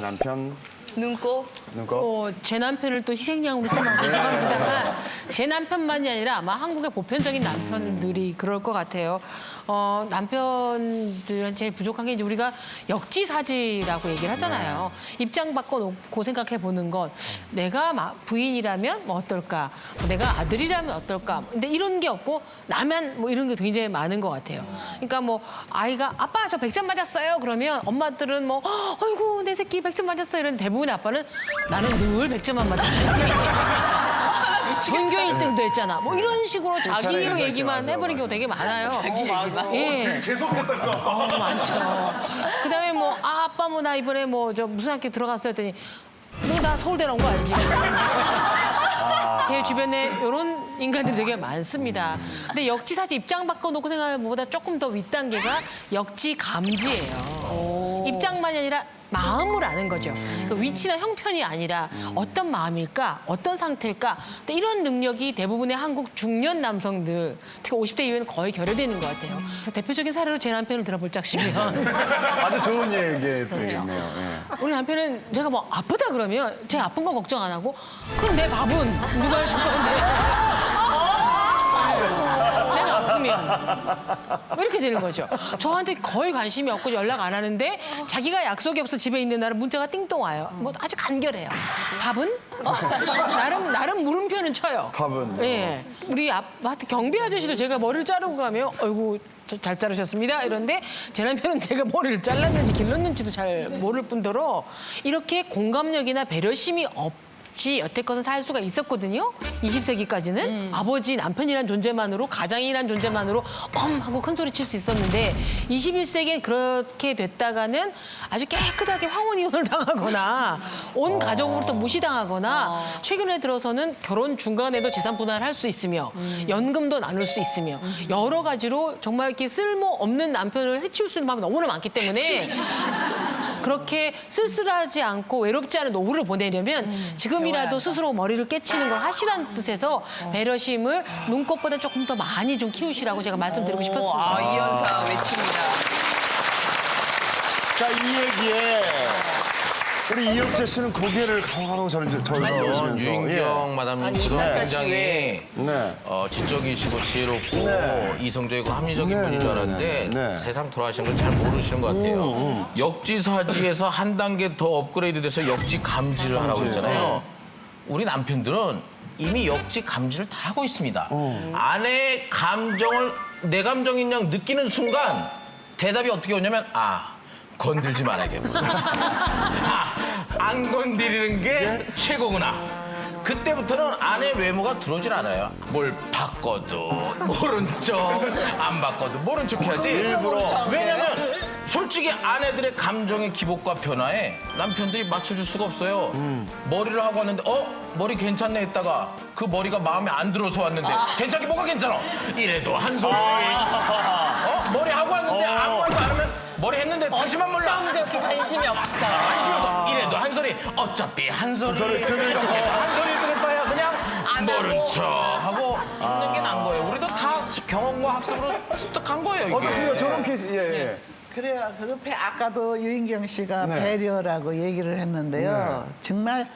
남편 눈곱. 제 남편을 또 희생양으로 삼아 죄송합니다만 제 남편만이 아니라 아마 한국의 보편적인 남편들이 그럴 것 같아요. 남편들은 제일 부족한 게 이제 우리가 역지사지라고 얘기를 하잖아요. 입장 바꿔놓고 생각해 보는 것. 내가 부인이라면 뭐 어떨까? 내가 아들이라면 어떨까? 근데 이런 게 없고 나면 뭐 이런 게 굉장히 많은 것 같아요. 그러니까 뭐 아이가 아빠 저 100점 맞았어요. 그러면 엄마들은 뭐 아이고 내 새끼 100점 맞았어 이런 대부분의 아빠는 나는 늘 100점만 맞았잖아. 전교 1등도 했잖아. 뭐 이런 식으로 자기 얘기만 해버린 경우 되게 많아요. 맞아. 예. 재수없겠다 그거. 많죠. 그다음에 뭐 아빠 뭐 나 이번에 뭐 저 무슨 학교 들어갔어 했더니 너 나 서울대 나온 거 알지? 제 주변에 이런 인간들이 되게 많습니다. 근데 역지사지 입장 바꿔놓고 생각하는 것보다 조금 더 윗단계가 역지감지예요. 입장만이 아니라 마음을 아는 거죠. 그 위치나 형편이 아니라 어떤 마음일까, 어떤 상태일까. 근데 이런 능력이 대부분의 한국 중년 남성들, 특히 50대 이후에는 거의 결여되는 것 같아요. 그래서 대표적인 사례로 제 남편을 들어볼 짝시면 아주 좋은 얘기네요. 예. 우리 남편은 제가 뭐 아프다 그러면 제 아픈 거 걱정 안 하고 그럼 내 밥은 누가 해줄 건데? 내가 아프면 이렇게 되는 거죠. 저한테 거의 관심이 없고 연락 안 하는데 자기가 약속이 없어 집에 있는 날은 문자가 띵동 와요. 뭐 아주 간결해요. 밥은? 나름 물음표는 쳐요. 밥은? 예. 우리 하여튼 경비 아저씨도 제가 머리를 자르고 가면 어이구 잘 자르셨습니다. 이런데 제 남편은 제가 머리를 잘랐는지 길렀는지도 잘 모를 뿐더러 이렇게 공감력이나 배려심이 없이 여태껏은 살 수가 있었거든요. 20세기까지는 아버지, 남편이란 존재만으로 가장이란 존재만으로 하고 큰 소리 칠 수 있었는데 21세기엔 그렇게 됐다가는 아주 깨끗하게 황혼이혼을 당하거나 온 가족으로부터 무시당하거나 최근에 들어서는 결혼 중간에도 재산 분할을 할 수 있으며 연금도 나눌 수 있으며 여러 가지로 정말 이렇게 쓸모없는 남편을 해치울 수 있는 방법이 너무나 많기 때문에 그렇게 쓸쓸하지 않고 외롭지 않은 노후를 보내려면 지금이라도 스스로 머리를 깨치는 걸 하시라는 뜻에서 배려심을 눈꽃보다 조금 더 많이 좀 키우시라고 제가 말씀드리고 싶었습니다. 이현상 외칩니다. 자, 이 얘기에 우리 이혁재 씨는 고개를 가로가로 저으시면서 유인경 마담님도 굉장히 네. 지적이시고 지혜롭고 네. 이성적이고 합리적인 네, 분인 줄 네, 알았는데 네. 세상 돌아가시는 걸 잘 모르시는 것 같아요. 역지사지에서 한 단계 더 업그레이드돼서 역지감지를 하라고 했잖아요. 우리 남편들은 이미 역지감지를 다 하고 있습니다. 아내의 감정을 내 감정인 양 느끼는 순간 대답이 어떻게 오냐면 건들지 말아야겠구나. 안 건드리는 게 최고구나. 그때부터는 아내 외모가 들어오질 않아요. 뭘 바꿔도 모른 척, 안 바꿔도 모른 척 해야지. 일부러. 왜냐면 솔직히 아내들의 감정의 기복과 변화에 남편들이 맞춰줄 수가 없어요. 머리를 하고 왔는데 머리 괜찮네 했다가 그 머리가 마음에 안 들어서 왔는데 괜찮게 뭐가 괜찮아? 이래도 한 소리. 머리 하고 왔는데 아무 말도 안 하면 머리 했는데 당신만 몰라. 처음부터 이렇게 관심이 없어. 관심이 없어. 이래도 한 소리. 어차피 한 소리. 소리 들을 거. 한 소리 들을 바야 그냥 모른 척 하고 있는 게 난 거예요. 우리도 다 경험과 학습으로 습득한 거예요, 이게. 어떠세요? 저런 케이스, 예. 그래요. 아까도 유인경 씨가 네. 배려라고 얘기를 했는데요. 정말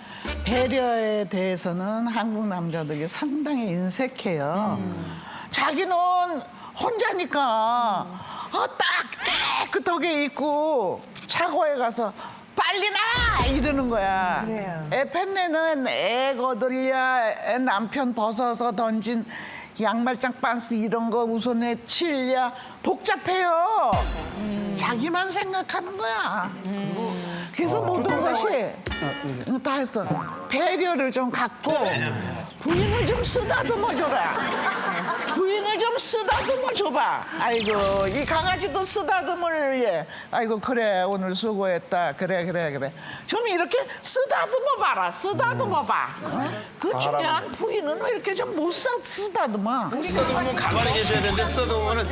배려에 대해서는 한국 남자들이 상당히 인색해요. 자기는 혼자니까 딱 깨끗하게 입고 차고에 가서 빨리 나! 이러는 거야. 그래요. 애 팬네는 애 거들려 애 남편 벗어서 던진 양말장 반스 이런 거 우선에 칠려 복잡해요. 자기만 생각하는 거야. 그래서 모든 것이 다 했어. 배려를 좀 갖고 부인을 좀 쓰다듬어 줘라. 부인을 좀 쓰다듬어 줘봐. 아이고 이 강아지도 쓰다듬을 예. 아이고 그래 오늘 수고했다. 그래. 좀 이렇게 쓰다듬어 봐라. 쓰다듬어 봐. 그 중요한 부인은 왜 이렇게 좀 못 쓰다듬어? 쓰다듬으면 가만히 계셔야 되는데 쓰다듬으면은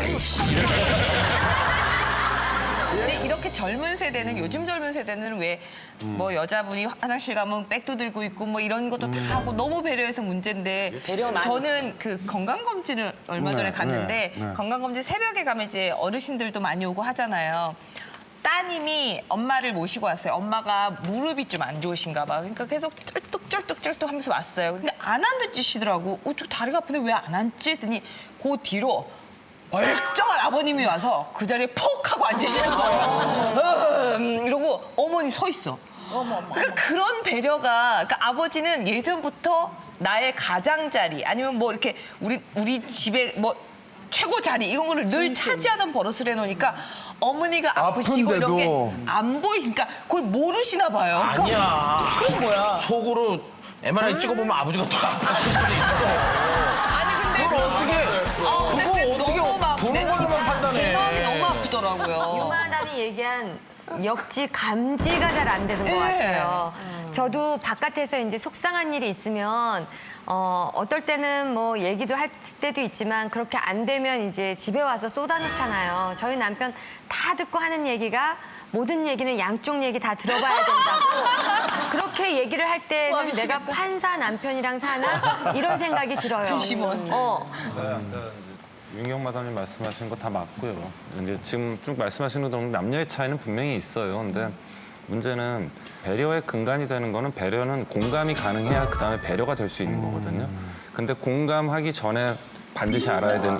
근데 이렇게 젊은 세대는 요즘 젊은 세대는 왜 뭐 여자분이 화장실 가면 백도 들고 있고 뭐 이런 것도 다 하고 너무 배려해서 문제인데 배려 많이 저는 그 건강검진을 얼마 전에 네, 갔는데 네. 건강검진 새벽에 가면 이제 어르신들도 많이 오고 하잖아요. 따님이 엄마를 모시고 왔어요. 엄마가 무릎이 좀 안 좋으신가 봐. 그러니까 계속 쩔뚝쩔뚝 하면서 왔어요. 근데 안 앉으시더라고. 저 다리가 아픈데 왜 안 앉지? 했더니 그 뒤로 멀쩡한 아버님이 와서 그 자리에 퍽 하고 앉으시는 거예요. 이러고 어머니 서 있어. 그러니까 그런 배려가, 그러니까 아버지는 예전부터 나의 가장자리 아니면 뭐 이렇게 우리 집에 뭐 최고 자리 이런 거를 늘 차지하던 버릇을 해놓으니까 어머니가 아프시고 이런 게 아픈데도. 안 보이니까 그걸 모르시나 봐요. 그러니까 아니야. 그건 뭐야? 속으로 MRI 찍어보면 아버지가 더 아팠을 수도 있어. 아니 근데 그걸 어떻게 근데 어떻게 너무 막 보는 걸로만 판단해. 제 마음이 너무 아프더라고요. 유마담이 얘기한 역지 감지가 잘 안 되는 것 같아요. 저도 바깥에서 이제 속상한 일이 있으면 어떨 때는 뭐 얘기도 할 때도 있지만 그렇게 안 되면 이제 집에 와서 쏟아놓잖아요. 저희 남편 다 듣고 하는 얘기가 모든 얘기는 양쪽 얘기 다 들어봐야 된다고 그렇게 얘기를 할 때는 내가 판사 남편이랑 사나 이런 생각이 들어요. 윤경 마담님 말씀하시는 거 다 맞고요. 근데 지금 쭉 말씀하시는 거 남녀의 차이는 분명히 있어요. 근데 문제는 배려의 근간이 되는 거는 배려는 공감이 가능해야 그다음에 배려가 될 수 있는 거거든요. 근데 공감하기 전에 반드시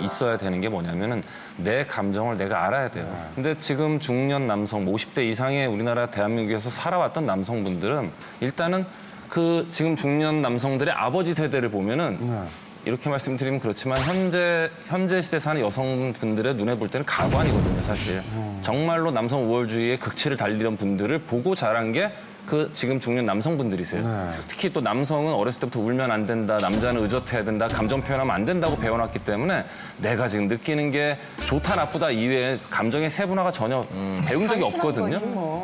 있어야 되는 게 뭐냐면은 내 감정을 내가 알아야 돼요. 근데 지금 중년 남성, 50대 이상의 우리나라 대한민국에서 살아왔던 남성분들은 일단은 그 지금 중년 남성들의 아버지 세대를 보면은 이렇게 말씀드리면 그렇지만 현재 시대 사는 여성분들의 눈에 볼 때는 가관이거든요, 사실. 정말로 남성 우월주의의 극치를 달리던 분들을 보고 자란 게 그 지금 중년 남성분들이세요. 특히 또 남성은 어렸을 때부터 울면 안 된다, 남자는 의젓해야 된다, 감정 표현하면 안 된다고 배워놨기 때문에 내가 지금 느끼는 게 좋다 나쁘다 이외에 감정의 세분화가 전혀 배운 적이 없거든요.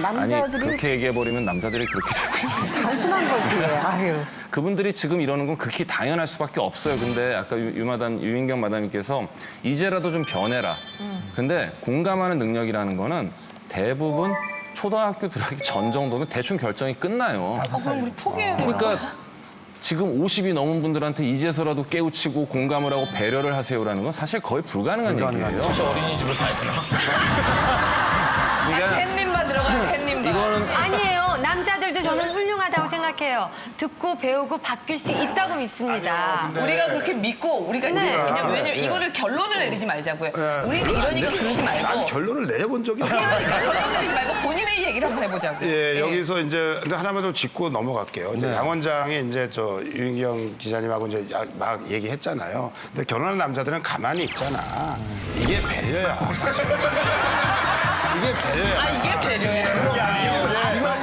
아니 그렇게 얘기해버리면 남자들이 그렇게 되고요. 단순한 거지. 아유. 그분들이 지금 이러는 건 극히 당연할 수밖에 없어요. 근데 아까 유인경 마담님께서 이제라도 좀 변해라. 근데 공감하는 능력이라는 거는 대부분 초등학교 들어가기 전 정도면 대충 결정이 끝나요. 그럼 우리 포기해야 되나? 그러니까 지금 50이 넘은 분들한테 이제서라도 깨우치고 공감을 하고 배려를 하세요라는 건 사실 거의 불가능한 얘기예요. 혹시 어린이집을 가야 되나? 햇님만 들어가요, 햇님만. 아니에요. 남자들도 저는 훌륭하다고 생각해요. 듣고 배우고 바뀔 수 있다고 믿습니다. 우리가 그렇게 믿고 우리가 왜냐면 이거를 결론을 내리지 말자고요. 우리는 이러니까 그러지 난 말고 결론을 내려본 적이 없어요. 그러니까 결론 내리지 말고 본인의 얘기를 한번 해보자고. 예, 여기서 이제 근데 하나만 좀 짚고 넘어갈게요. 이제 양 원장이 이제 저 유인경 기자님하고 이제 막 얘기했잖아요. 근데 결혼한 남자들은 가만히 있잖아. 이게 배려야, 사실. 이게 배려야. 이게 배려예요.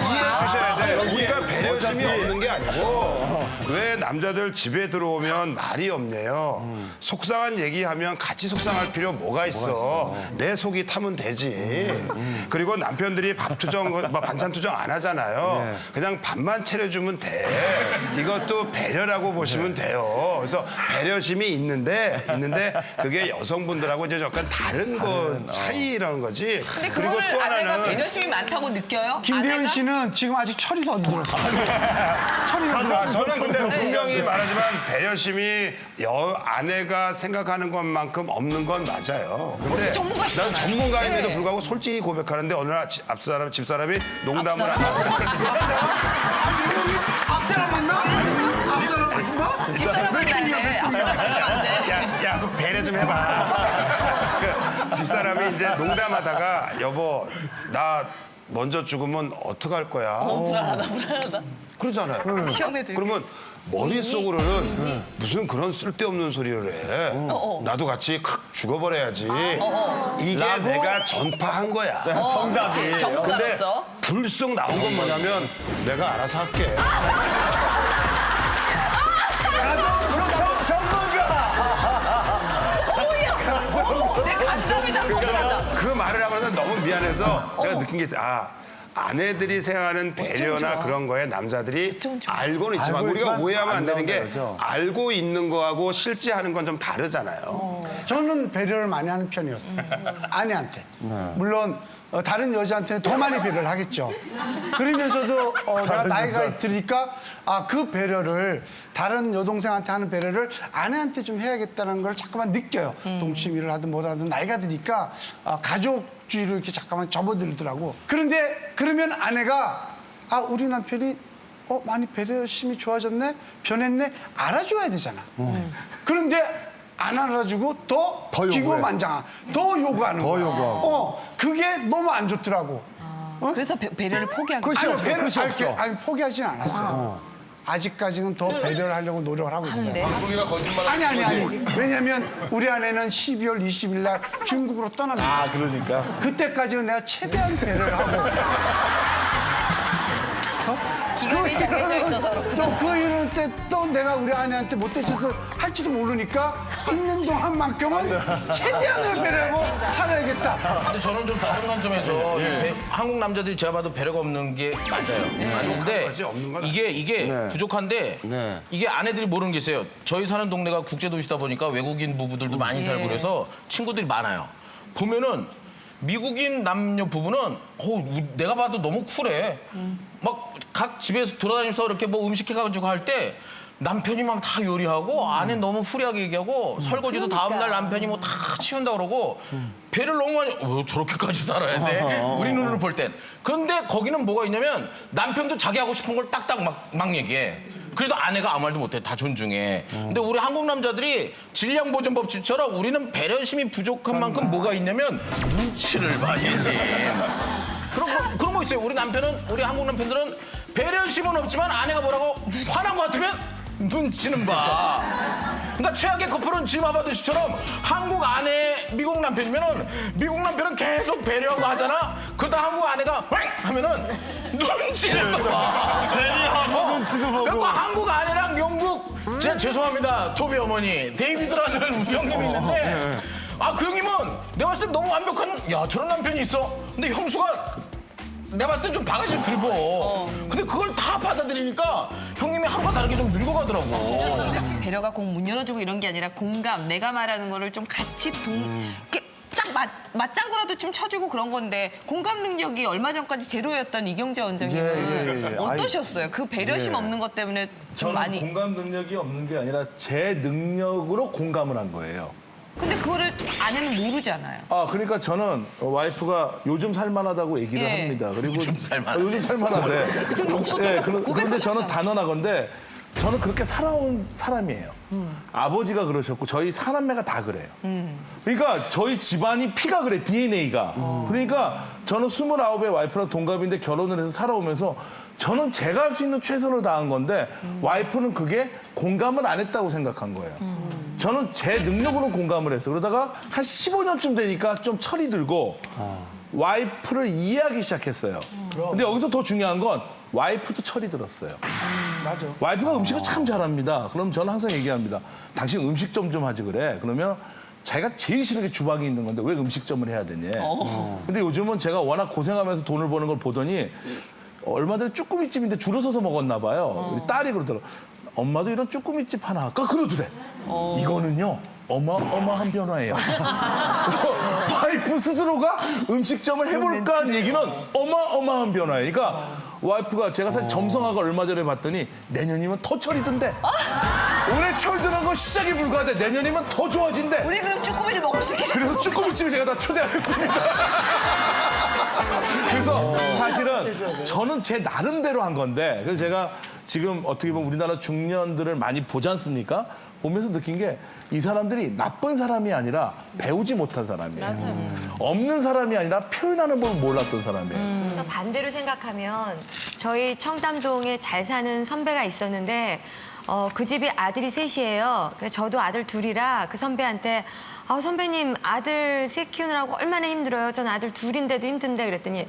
이해해 주셔야 돼. 우리가 배려심이 없는 게 아니고 왜 남자들 집에 들어오면 말이 없네요. 속상한 얘기하면 같이 속상할 필요 뭐가 있어. 내 속이 타면 되지. 그리고 남편들이 밥 투정, 뭐 반찬 투정 안 하잖아요. 그냥 밥만 차려주면 돼. 이것도 배려라고 보시면 돼요. 그래서 배려심이 있는데 그게 여성분들하고 이제 약간 다른 거 차이라는 거지. 근데 그리고 그거를 또 아내가 하나는 배려심이 많다고 느껴요? 김대현 아내가? 씨는 지금 아직 철이도 안 들었어요. 철이가 자, 저는 근데 네. 분명히 말하지만 배려심이 아내가 생각하는 것만큼 없는 건 맞아요. 근데 전문가시잖아요. 난 전문가임에도 네. 불구하고 솔직히 고백하는데 어느 날 집사람이 농담을 안 하고 앞사람 만나? 앞사람 만나? 집사람 만나야 돼. 앞사람 만나면 안 돼. 야, 그 배려 좀 해봐. 그 집사람이 이제 농담하다가 여보, 나 먼저 죽으면 어떡할 거야? 불안하다. 그러잖아요. 시험에 들게. 그러면 머릿속으로는 무슨 그런 쓸데없는 소리를 해. 나도 같이 죽어버려야지. 이게 내가 전파한 거야. 그렇지. 전문가로서. 근데 불쑥 나온 건 뭐냐면 내가 알아서 할게. 내 관점이다. 전문가다. 그 말을 하고 나서 너무 미안해서 내가 느낀 게 있어요. 아내들이 생각하는 배려나 그런 거에 남자들이 알고는 있지만 알고 우리가 있지만 오해하면 안 되는 게 나온다는 거죠. 알고 있는 거하고 실제 하는 건 좀 다르잖아요. 저는 배려를 많이 하는 편이었어요. 아내한테. 물론 다른 여자한테는 더 많이 배려를 하겠죠. 그러면서도 내가 나이가 들으니까 그 배려를 다른 여동생한테 하는 배려를 아내한테 좀 해야겠다는 걸 자꾸만 느껴요. 동치미를 하든 뭐를 하든 나이가 드니까 가족주의로 이렇게 잠깐만 접어들더라고. 그런데 그러면 아내가 우리 남편이 많이 배려심이 좋아졌네? 변했네? 알아줘야 되잖아. 그런데 안 알아주고 더 기고만장한, 더 요구하는 거야. 요구하고. 그게 너무 안 좋더라고. 그래서 배려를 포기하고 끝이 없어. 배려- 끝이 없어. 아니, 포기하진 않았어요. 아직까지는 더 배려를 하려고 노력을 하고 있어요. 하는데. 방송이라 거짓말. 아니. 왜냐면 우리 아내는 12월 20일 날 중국으로 떠납니다. 그러니까. 그때까지는 내가 최대한 배려를 하고. 기간이 정해져 있어서 그렇구나. 그 이럴 때 또 내가 우리 아내한테 못된 짓을 할지도 모르니까 있는 동안만큼은 최대한을 배려하고 살아야겠다. 근데 저는 좀 다른 관점에서 한국 남자들이 제가 봐도 배려가 없는 게 맞아요. 맞는데 없는 건 이게 부족한데 네. 이게 아내들이 모르는 게 있어요. 저희 사는 동네가 국제도시다 보니까 외국인 부부들도 많이 살고 그래서 친구들이 많아요. 보면은 미국인 남녀 부부는 내가 봐도 너무 쿨해. 막 각 집에서 돌아다니면서 이렇게 뭐 음식 해가지고 할 때 남편이 막 다 요리하고 아내 너무 후리하게 얘기하고 설거지도 다음날 남편이 뭐 다 치운다 그러고 배를 너무 많이 왜 저렇게까지 살아야 돼? 우리 눈으로 볼 땐. 그런데 거기는 뭐가 있냐면 남편도 자기 하고 싶은 걸 딱딱 막 얘기해. 그래도 아내가 아무 말도 못해. 다 존중해. 근데 우리 한국 남자들이 질량보존법칙처럼 우리는 배려심이 부족한 만큼 뭐가 있냐면 눈치를 많이 지. 그런 거 있어요. 우리 한국 남편들은 배려심은 없지만 아내가 뭐라고 화난 거 같으면 눈치는 봐. 그러니까 최악의 커플은 짐 아바드시처럼 한국 아내, 미국 남편이면은 미국 남편은 계속 배려하고 하잖아. 그러다 한국 아내가 왱 하면은 눈치를 또 봐. 배려하고 눈치도 보고. 그리고 한국 아내랑 영국 제가 죄송합니다 토비 어머니 데이비드라는 우리 형님이 있는데 그 형님은 내가 봤을 때 너무 완벽한 저런 남편이 있어. 근데 형수가 내가 봤을 땐 좀 바가지를 긁어. 근데 그걸 다 받아들이니까 형님이 하루가 다르게 좀 늙어가더라고. 배려가 꼭 문 열어주고 이런 게 아니라 공감, 내가 말하는 거를 좀 같이 이렇게 딱 맞장구라도 좀 쳐주고 그런 건데 공감 능력이 얼마 전까지 제로였던 이경재 원장님은 예. 어떠셨어요? 그 배려심 없는 것 때문에 좀 저는 많이. 공감 능력이 없는 게 아니라 제 능력으로 공감을 한 거예요. 근데 그거를 아내는 모르잖아요. 그러니까 저는 와이프가 요즘 살만하다고 얘기를 예. 합니다. 그리고 요즘 살만하대. 요즘 살만하대. 그 정도 없었다고 그런데 고백하셨잖아요. 저는 단언하건대 저는 그렇게 살아온 사람이에요. 아버지가 그러셨고 저희 사남매가 다 그래요. 그러니까 저희 집안이 피가 그래, DNA가. 그러니까 저는 29의 와이프랑 동갑인데 결혼을 해서 살아오면서 저는 제가 할 수 있는 최선을 다한 건데 와이프는 그게 공감을 안 했다고 생각한 거예요. 저는 제 능력으로 공감을 했어요. 그러다가 한 15년쯤 되니까 좀 철이 들고 와이프를 이해하기 시작했어요. 근데 여기서 더 중요한 건 와이프도 철이 들었어요. 맞아. 와이프가 음식을 참 잘합니다. 그럼 저는 항상 얘기합니다. 당신 음식점 좀 하지 그래. 그러면 자기가 제일 싫은 게 주방에 있는 건데 왜 음식점을 해야 되냐. 근데 요즘은 제가 워낙 고생하면서 돈을 버는 걸 보더니 얼마 전에 쭈꾸미집인데 줄을 서서 먹었나 봐요. 우리 딸이 그러더라고. 엄마도 이런 쭈꾸미집 하나 할까? 그러더래. 이거는요. 어마어마한 변화예요. 와이프 스스로가 음식점을 해볼까 하는 얘기는 어마어마한 변화예요. 그러니까 와이프가 제가 사실 점성아가 얼마 전에 봤더니 내년이면 더 철이던데. 올해 철드는 거 시작이 불과하대. 내년이면 더 좋아진대. 우리 그럼 쭈꾸미를 먹을 수 있겠어요? 그래서 쭈꾸미집에 제가 다 초대하겠습니다. 그래서 사실은 저는 제 나름대로 한 건데 그래서 제가 지금 어떻게 보면 우리나라 중년들을 많이 보지 않습니까? 보면서 느낀 게 이 사람들이 나쁜 사람이 아니라 배우지 못한 사람이에요. 없는 사람이 아니라 표현하는 법을 몰랐던 사람이에요. 그래서 반대로 생각하면 저희 청담동에 잘 사는 선배가 있었는데 그 집이 아들이 셋이에요. 그래서 저도 아들 둘이라 그 선배한테 선배님 아들 셋 키우느라고 얼마나 힘들어요. 전 아들 둘인데도 힘든데 그랬더니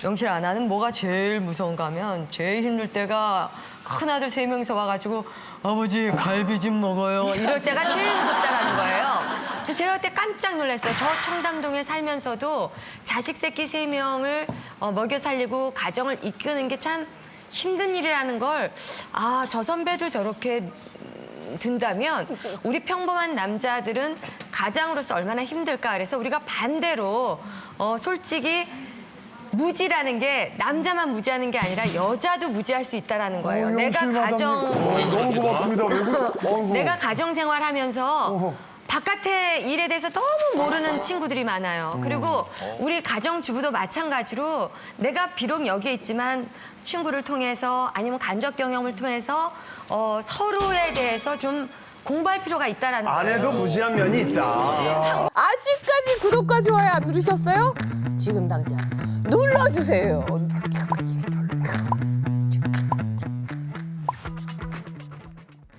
영실아 나는 뭐가 제일 무서운가 하면 제일 힘들 때가 큰 아들 3명이서 와가지고 아버지 갈비찜 먹어요. 이럴 때가 제일 무섭다라는 거예요. 그래서 제가 그때 깜짝 놀랐어요. 저 청담동에 살면서도 자식 새끼 3명을 먹여 살리고 가정을 이끄는 게 참 힘든 일이라는 걸 저 선배도 저렇게 든다면 우리 평범한 남자들은 가장으로서 얼마나 힘들까. 그래서 우리가 반대로 솔직히 무지라는 게 남자만 무지하는 게 아니라 여자도 무지할 수 있다라는 거예요. 영실 내가 마담님. 너무 고맙습니다. 내가 가정 생활하면서 바깥의 일에 대해서 너무 모르는 친구들이 많아요. 그리고 우리 가정주부도 마찬가지로 내가 비록 여기에 있지만 친구를 통해서 아니면 간접 경험을 통해서 서로에 대해서 좀 공부할 필요가 있다라는 거예요. 아내도 무지한 면이 있다. 아직까지 구독과 좋아요 안 누르셨어요? 지금 당장 눌러주세요.